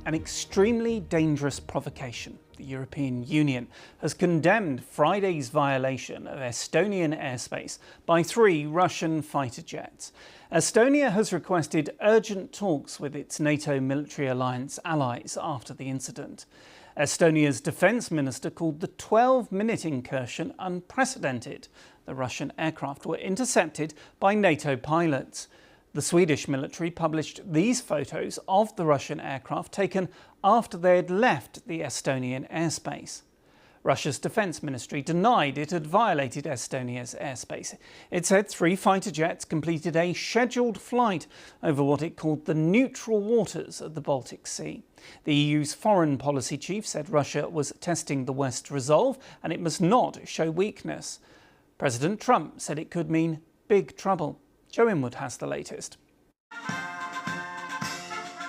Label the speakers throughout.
Speaker 1: An extremely dangerous provocation. The European Union has condemned Friday's violation of Estonian airspace by 3 Russian fighter jets. Estonia has requested urgent talks with its NATO military alliance allies after the incident. Estonia's defence minister called the 12-minute incursion unprecedented. The Russian aircraft were intercepted by NATO pilots. The Swedish military published these photos of the Russian aircraft taken after they had left the Estonian airspace. Russia's defence ministry denied it had violated Estonia's airspace. It said 3 fighter jets completed a scheduled flight over what it called the neutral waters of the Baltic Sea. The EU's foreign policy chief said Russia was testing the West's resolve and it must not show weakness. President Trump said it could mean big trouble. Joe Inwood has the latest.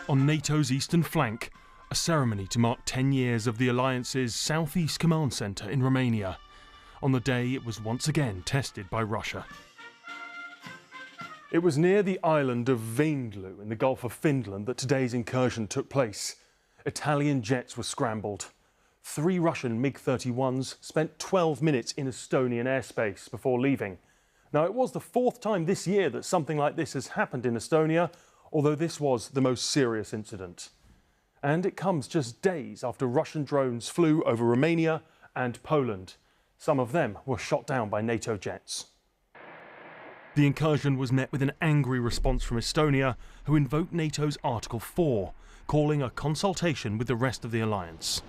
Speaker 2: On NATO's eastern flank, a ceremony to mark 10 years of the alliance's southeast command centre in Romania, on the day it was once again tested by Russia. It was near the island of Vainglu in the Gulf of Finland that today's incursion took place. Italian jets were scrambled. 3 Russian MiG-31s spent 12 minutes in Estonian airspace before leaving. Now, it was the 4th time this year that something like this has happened in Estonia, although this was the most serious incident. And it comes just days after Russian drones flew over Romania and Poland. Some of them were shot down by NATO jets. The incursion was met with an angry response from Estonia, who invoked NATO's Article 4, calling a consultation with the rest of the alliance.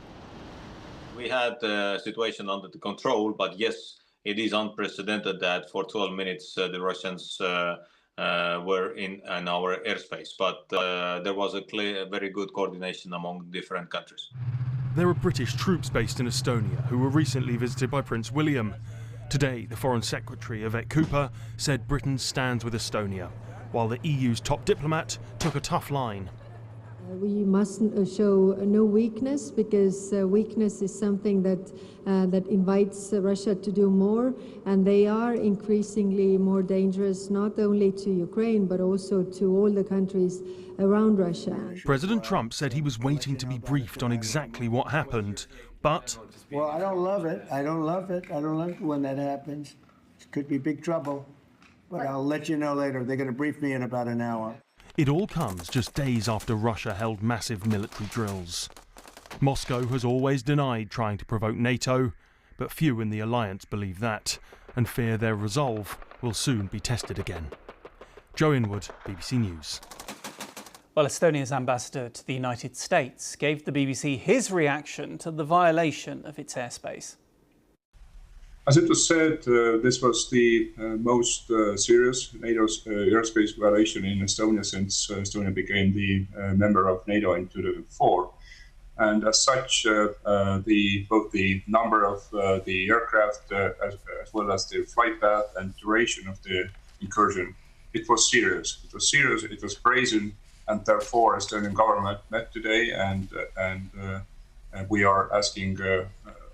Speaker 3: We had the situation under the control, but yes, it is unprecedented that for 12 minutes the Russians were in our airspace, but there was a very good coordination among different countries.
Speaker 2: There are British troops based in Estonia who were recently visited by Prince William. Today, the Foreign Secretary, Yvette Cooper, said Britain stands with Estonia, while the EU's top diplomat took a tough line.
Speaker 4: We mustn't show no weakness, because weakness is something that invites Russia to do more, and they are increasingly more dangerous not only to Ukraine but also to all the countries around Russia.
Speaker 2: President Trump said he was waiting to be briefed on exactly what happened, but...
Speaker 5: Well, I don't love it. I don't love it when that happens. It could be big trouble, but I'll let you know later. They're going to brief me in about an hour.
Speaker 2: It all comes just days after Russia held massive military drills. Moscow has always denied trying to provoke NATO, but few in the alliance believe that, and fear their resolve will soon be tested again. Joe Inwood, BBC News.
Speaker 1: Well, Estonia's ambassador to the United States gave the BBC his reaction to the violation of its airspace.
Speaker 6: As it was said, this was the most serious NATO's airspace violation in Estonia since Estonia became the member of NATO in 2004. And as such, both the number of the aircraft as well as the flight path and duration of the incursion, it was serious. It was serious, it was brazen, and therefore Estonian government met today and we are asking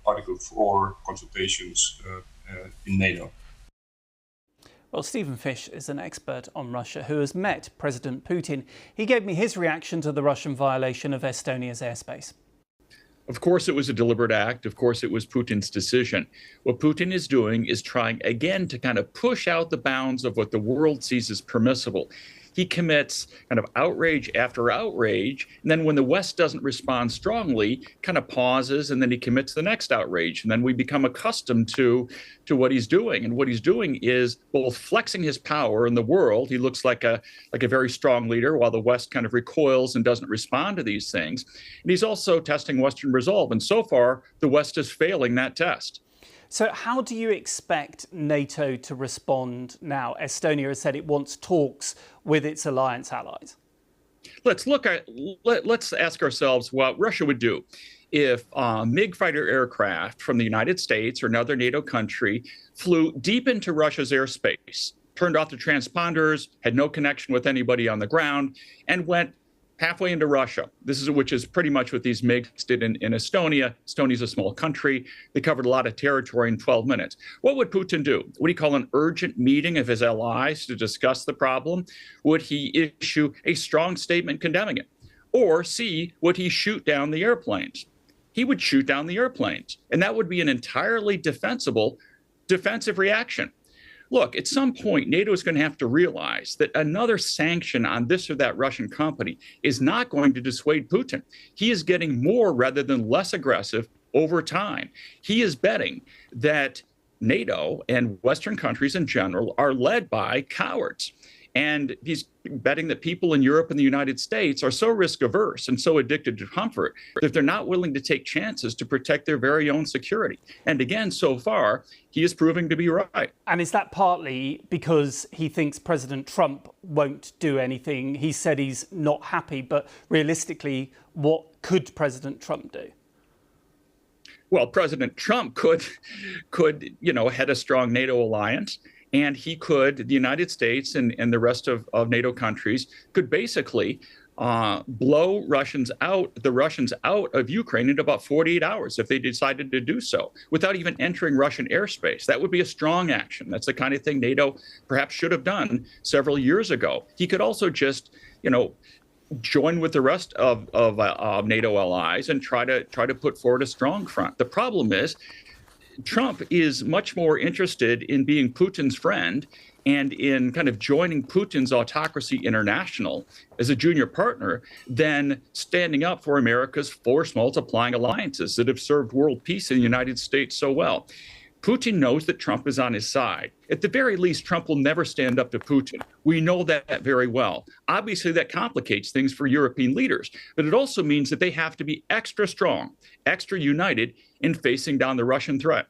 Speaker 6: Article 4 consultations in NATO.
Speaker 1: Well, Stephen Fish is an expert on Russia who has met President Putin. He gave me his reaction to the Russian violation of Estonia's airspace.
Speaker 7: Of course, it was a deliberate act. Of course, it was Putin's decision. What Putin is doing is trying again to kind of push out the bounds of what the world sees as permissible. He commits kind of outrage after outrage, and then when the West doesn't respond strongly, kind of pauses, and then he commits the next outrage. And then we become accustomed to what he's doing. And what he's doing is both flexing his power in the world. He looks like a very strong leader, while the West kind of recoils and doesn't respond to these things. And he's also testing Western resolve. And so far, the West is failing that test.
Speaker 1: So how do you expect NATO to respond now? Estonia has said it wants talks with its alliance allies.
Speaker 7: Let's ask ourselves what Russia would do if MiG fighter aircraft from the United States or another NATO country flew deep into Russia's airspace, turned off the transponders, had no connection with anybody on the ground, and went halfway into Russia. Which is pretty much what these MiGs did in Estonia. Estonia's a small country. They covered a lot of territory in 12 minutes. What would Putin do? Would he call an urgent meeting of his allies to discuss the problem? Would he issue a strong statement condemning it? Or C, would he shoot down the airplanes? He would shoot down the airplanes, and that would be an entirely defensive reaction. Look, at some point, NATO is going to have to realize that another sanction on this or that Russian company is not going to dissuade Putin. He is getting more rather than less aggressive over time. He is betting that NATO and Western countries in general are led by cowards. And he's betting that people in Europe and the United States are so risk averse and so addicted to comfort that they're not willing to take chances to protect their very own security. And again, so far, he is proving to be right.
Speaker 1: And is that partly because he thinks President Trump won't do anything? He said he's not happy, but realistically, what could President Trump do?
Speaker 7: Well, President Trump could head a strong NATO alliance. And he could, the United States and the rest of NATO countries could basically blow the Russians out of Ukraine in about 48 hours if they decided to do so, without even entering Russian airspace. That would be a strong action. That's the kind of thing NATO perhaps should have done several years ago. He could also just, join with the rest of NATO allies and try to put forward a strong front. The problem is, Trump is much more interested in being Putin's friend and in kind of joining Putin's autocracy international as a junior partner than standing up for America's force multiplying alliances that have served world peace in the United States so well. Putin knows that Trump is on his side. At the very least, Trump will never stand up to Putin. We know that very well. Obviously, that complicates things for European leaders, but it also means that they have to be extra strong, extra united in facing down the Russian threat.